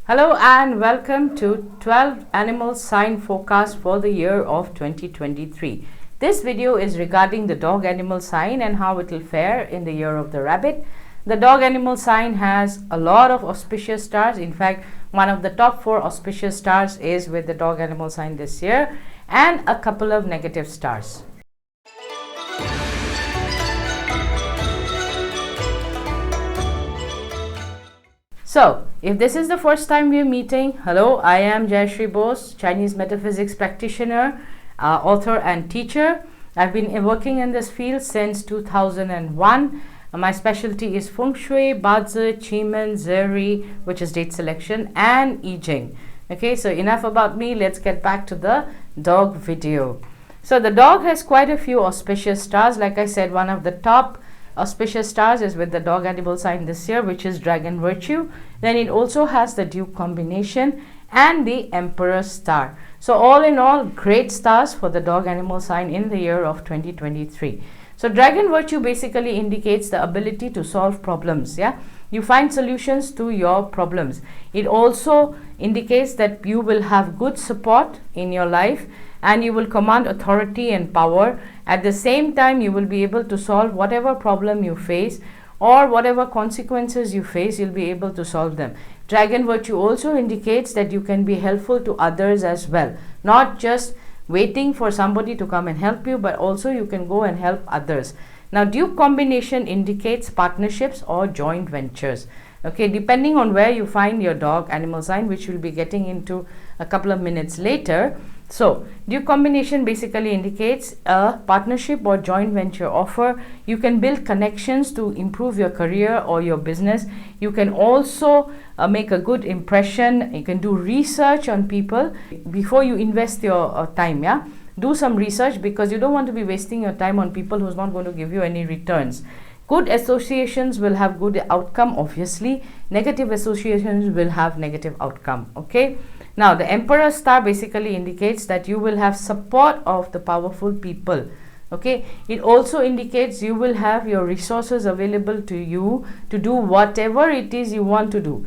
Hello and welcome to 12 animal sign forecast for the year of 2023. This video is regarding the dog animal sign and how it will fare in the year of the rabbit. The dog animal sign has a lot of auspicious stars. In fact, one of the top 4 auspicious stars is with the dog animal sign this year, and a couple of negative stars. So, if this is the first time we're meeting, hello, I am Jayashree Bose, Chinese metaphysics practitioner, author and teacher. I've been working in this field since 2001. My specialty is Feng Shui, Bazi, Qigong, Zeri, which is date selection, and I Ching. Okay, so enough about me. Let's get back to the dog video. So the dog has quite a few auspicious stars. Like I said, one of the top auspicious stars is with the dog animal sign this year, which is Dragon Virtue. Then it also has the Duke combination and the Emperor star. So all in all, great stars for the dog animal sign in the year of 2023. So Dragon Virtue basically indicates the ability to solve problems. Yeah, you find solutions to your problems. It also indicates that you will have good support in your life and you will command authority and power. At the same time, you will be able to solve whatever problem you face or whatever consequences you face, you'll be able to solve them. Dragon Virtue also indicates that you can be helpful to others as well, not just waiting for somebody to come and help you, but also you can go and help others. Now, Duke combination indicates partnerships or joint ventures. Okay, depending on where you find your dog animal sign, which we'll be getting into a couple of minutes later. So, Duke combination basically indicates a partnership or joint venture offer. You can build connections to improve your career or your business. You can also make a good impression. You can do research on people before you invest your time. Yeah, do some research because you don't want to be wasting your time on people who's not going to give you any returns. Good associations will have good outcome, obviously. Negative associations will have negative outcome. Okay. Now, the Emperor star basically indicates that you will have support of the powerful people. Okay. It also indicates you will have your resources available to you to do whatever it is you want to do.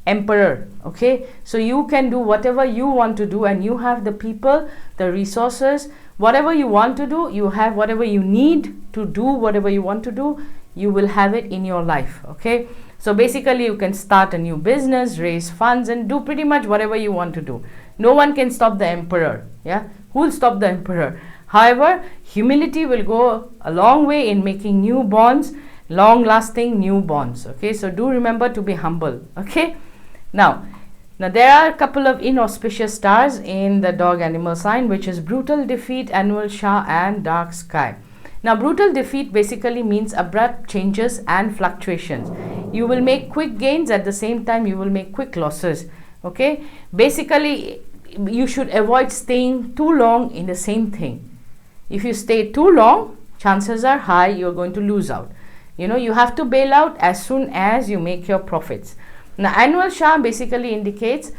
Emperor. Okay. So you can do whatever you want to do and you have the people, the resources, whatever you want to do, you have whatever you need to do, whatever you want to do, you will have it in your life. Okay. So basically you can start a new business, raise funds and do pretty much whatever you want to do. No one can stop the Emperor. Yeah. Who will stop the Emperor? However, humility will go a long way in making new bonds, long lasting new bonds. Okay. So do remember to be humble. Okay. Now there are a couple of inauspicious stars in the dog animal sign, which is Brutal Defeat, Annual Shah and Dark Sky. Now, brutal defeat basically means abrupt changes and fluctuations. You will make quick gains, at the same time you will make quick losses. Okay, basically you should avoid staying too long in the same thing. If you stay too long, chances are high you're going to lose out. You know, you have to bail out as soon as you make your profits. Now, Annual Shah basically indicates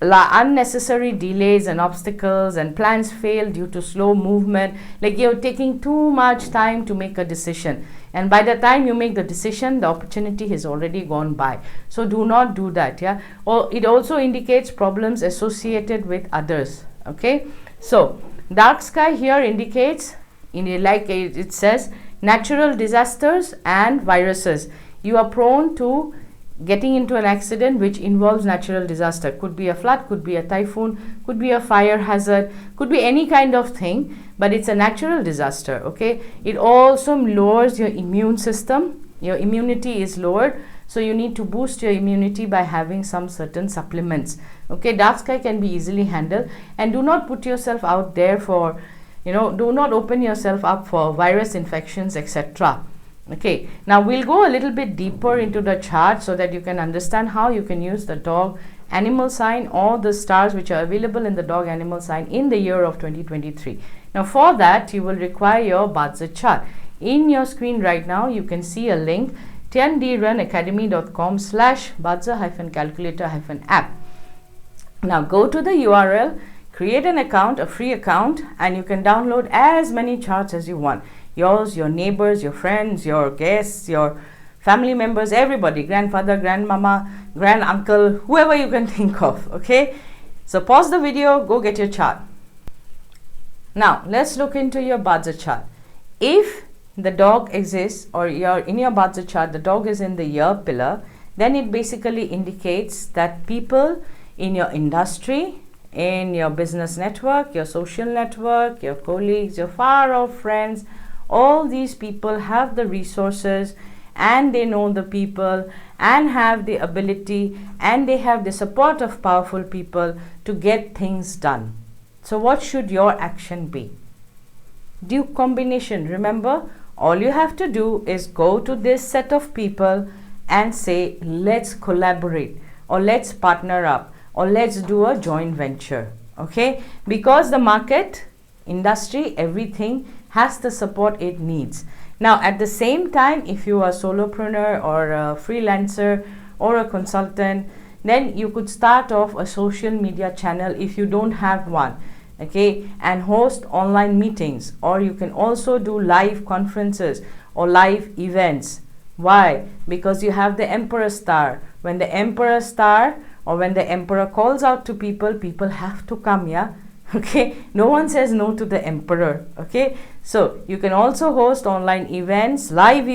unnecessary delays and obstacles, and plans fail due to slow movement, like you're taking too much time to make a decision, and by the time you make the decision the opportunity has already gone by. So do not do that. Yeah. Or it also indicates problems associated with others. Okay. So Dark Sky here indicates, like it says, natural disasters and viruses. You are prone to getting into an accident which involves natural disaster. Could be a flood, could be a typhoon, could be a fire hazard, could be any kind of thing, but it's a natural disaster. Okay. It also lowers your immune system. Your immunity is lowered, so you need to boost your immunity by having some certain supplements. Okay. Dark Sky can be easily handled, and do not put yourself out there for, do not open yourself up for virus infections, etc. Okay, now we'll go a little bit deeper into the chart so that you can understand how you can use the dog animal sign or the stars which are available in the dog animal sign in the year of 2023. Now for that you will require your Bazi chart. In your screen right now you can see a link, tiandrunacademy.com/Bazi-calculator-app. Now go to the URL, create an account, a free account, and you can download as many charts as you want. Yours, your neighbors, your friends, your guests, your family members, everybody, grandfather, grandmama, granduncle, whoever you can think of. Okay, so pause the video, go get your chart. Now let's look into your Bhaja chart. If the dog exists, or in your Bhaja chart the dog is in the year pillar, then it basically indicates that people in your industry, in your business network, your social network, your colleagues, your far off friends, all these people have the resources and they know the people and have the ability and they have the support of powerful people to get things done. So what should your action be? Do combination. Remember, all you have to do is go to this set of people and say, let's collaborate, or let's partner up, or let's do a joint venture. Okay, because the market, industry, everything has the support it needs. Now at the same time, if you are a solopreneur or a freelancer or a consultant, then you could start off a social media channel if you don't have one. Okay, and host online meetings, or you can also do live conferences or live events. Why? Because you have the emperor star. When the emperor star, or when the emperor calls out to people, people have to come. Yeah, okay, no one says no to the emperor. Okay, so you can also host online events, live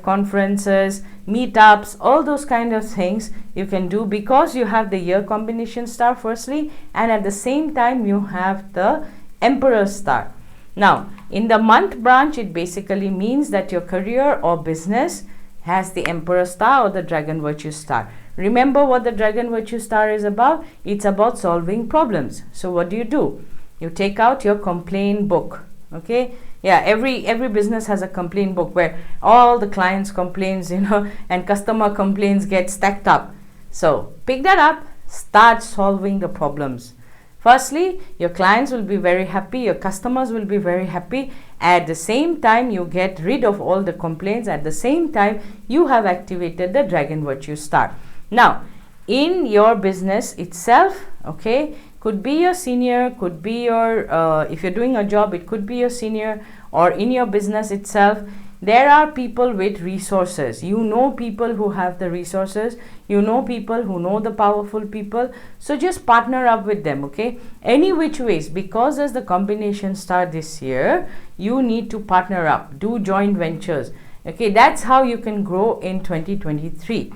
conferences, meetups, all those kind of things you can do, because you have the year combination star firstly, and at the same time you have the emperor star. Now in the month branch, it basically means that your career or business has the emperor star or the dragon virtue star. Remember what the dragon virtue star is about? It's about solving problems. So what do? You take out your complaint book. Okay, yeah, every business has a complaint book where all the clients' complaints, and customer complaints get stacked up. So pick that up, start solving the problems. Firstly, your clients will be very happy, your customers will be very happy. At the same time, you get rid of all the complaints. At the same time, you have activated the dragon virtue star. Now in your business itself, okay, could be your senior, could be your if you're doing a job, it could be your senior, or in your business itself, there are people with resources. You know people who have the resources, you know people who know the powerful people. So just partner up with them. Okay, any which ways, because as the combination star this year, you need to partner up, do joint ventures. Okay, that's how you can grow in 2023.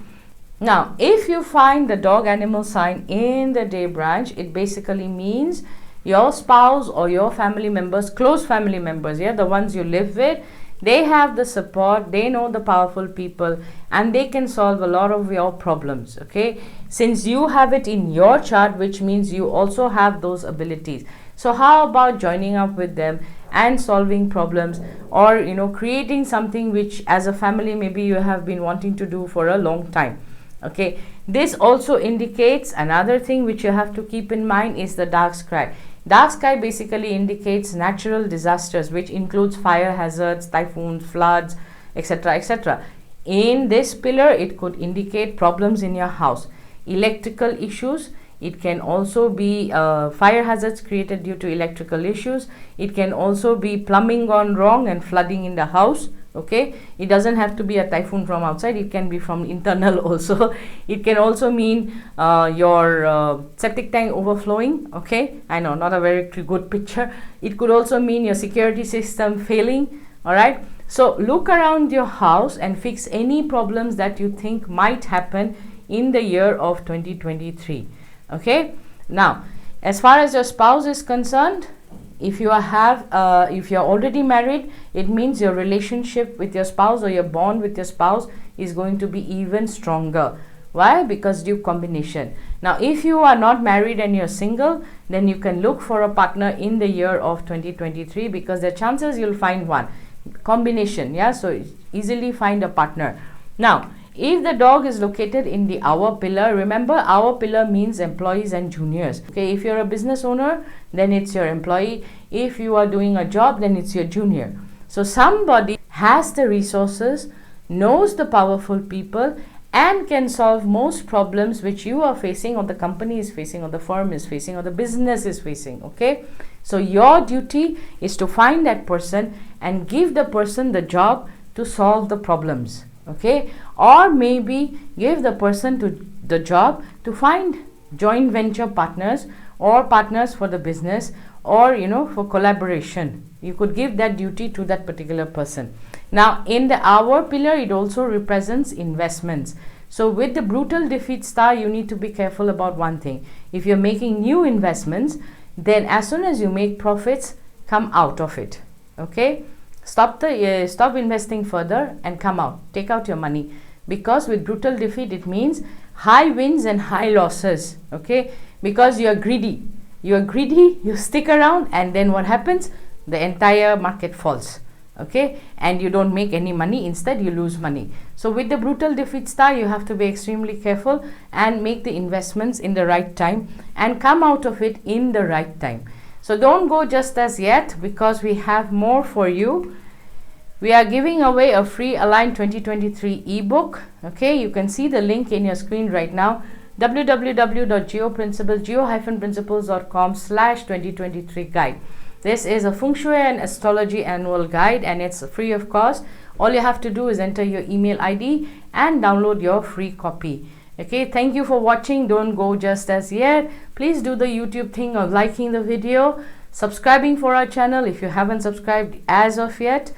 Now if you find the dog animal sign in the day branch, it basically means your spouse or your family members, close family members, yeah, the ones you live with, they have the support, they know the powerful people, and they can solve a lot of your problems. Okay, since you have it in your chart, which means you also have those abilities. So how about joining up with them and solving problems, or creating something which as a family maybe you have been wanting to do for a long time. Okay, this also indicates another thing which you have to keep in mind is the dark sky. Dark sky basically indicates natural disasters, which includes fire hazards, typhoons, floods, etc., etc. In this pillar, it could indicate problems in your house, electrical issues. It can also be fire hazards created due to electrical issues. It can also be plumbing gone wrong and flooding in the house. Okay, it doesn't have to be a typhoon from outside, it can be from internal also. It can also mean your septic tank overflowing. Okay, I know, not a very good picture. It could also mean your security system failing. All right, so look around your house and fix any problems that you think might happen in the year of 2023. Okay, now as far as your spouse is concerned, if you are already married, it means your relationship with your spouse or your bond with your spouse is going to be even stronger. Why? Because due combination. Now if you are not married and you're single, then you can look for a partner in the year of 2023, because the chances you'll find one combination. Yeah, so easily find a partner. Now if the dog is located in the hour pillar, remember hour pillar means employees and juniors. Okay, if you're a business owner, then it's your employee. If you are doing a job, then it's your junior. So somebody has the resources, knows the powerful people, and can solve most problems which you are facing, or the company is facing, or the firm is facing, or the business is facing. Okay, so your duty is to find that person and give the person the job to solve the problems, okay? Or maybe give the person to the job to find joint venture partners or partners for the business, or for collaboration. You could give that duty to that particular person. Now in the hour pillar, it also represents investments. So with the brutal defeat star, you need to be careful about one thing. If you're making new investments, then as soon as you make profits, come out of it, okay? Stop investing further and come out, take out your money, because with brutal defeat it means high wins and high losses, okay? Because you are greedy, you stick around, and then what happens? The entire market falls, okay? And you don't make any money, instead you lose money. So with the brutal defeat star, you have to be extremely careful and make the investments in the right time and come out of it in the right time. So don't go just as yet, because we have more for you. We are giving away a free Align 2023 ebook, okay? You can see the link in your screen right now, www.geo-principles.com/2023 guide. This is a feng shui and astrology annual guide, and it's free of cost. All you have to do is enter your email ID and download your free copy. Okay, thank you for watching. Don't go just as yet. Please do the YouTube thing of liking the video, subscribing for our channel if you haven't subscribed as of yet.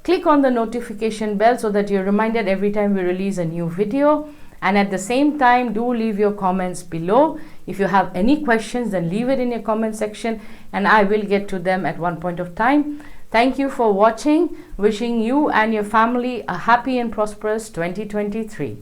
Click on the notification bell so that you're reminded every time we release a new video. And at the same time, do leave your comments below. If you have any questions, then leave it in your comment section and I will get to them at one point of time. Thank you for watching. Wishing you and your family a happy and prosperous 2023.